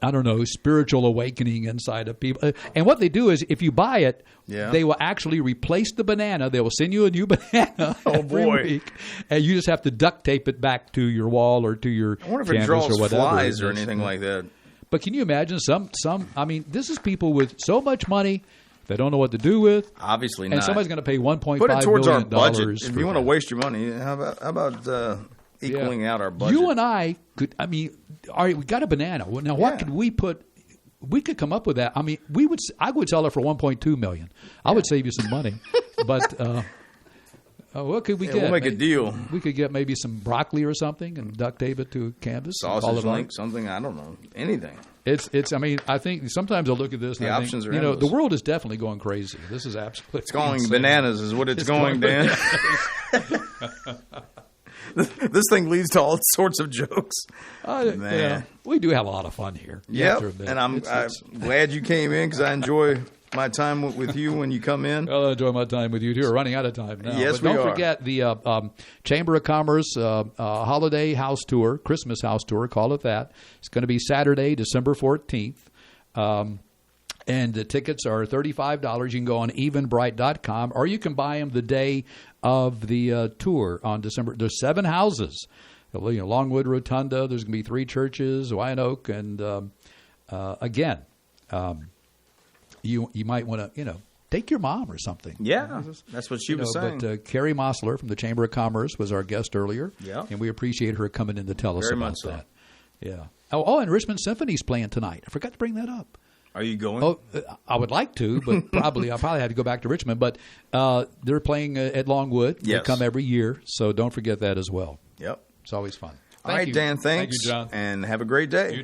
I don't know, spiritual awakening inside of people. And what they do is, if you buy it, they will actually replace the banana. They will send you a new banana every week, and you just have to duct tape it back to your wall or to your I wonder if canvas it draws or whatever. Flies or anything like that. But can you imagine some? I mean, this is people with so much money they don't know what to do with. Obviously not. And somebody's going to pay $1.5 Put it towards our million budget. If you want to waste your money, how about equaling out our budget? You and I could. I mean, all right, we got a banana. Now, what could we put? We could come up with that. I mean, I would sell it for $1.2 million. I would save you some money. But what could we get? We'll make a deal. We could get maybe some broccoli or something and duct tape it to canvas. Sausage link, something. I don't know. Anything. It's. I mean, I think sometimes I look at this and I options think, are endless. the world is definitely going crazy. This is absolutely. It's going insane. bananas, is what it's going, Dan. This thing leads to all sorts of jokes. Man. Yeah, we do have a lot of fun here. Yeah, and I'm glad you came in because I enjoy my time with you when you come in. I'll enjoy my time with you too. We're running out of time now. Yes, but don't forget the Chamber of Commerce Holiday House Tour, Christmas House Tour, call it that. It's going to be Saturday, December 14th. And the tickets are $35. You can go on Eventbrite.com, or you can buy them the day of the tour on December. There's 7 houses. Longwood Rotunda. There's going to be 3 churches, Wyandotte, and again, you might want to take your mom or something. Yeah, that's what she was saying. But Carrie Mosler from the Chamber of Commerce was our guest earlier. Yeah, and we appreciate her coming in to tell us Very about much so. that. Yeah. Oh, and Richmond Symphony's playing tonight. I forgot to bring that up. Are you going? Oh, I would like to, but I'll probably have to go back to Richmond. But they're playing at Longwood. Yes. They come every year, so don't forget that as well. Yep. It's always fun. All right, Dan, thanks. Thank you, John. And have a great day.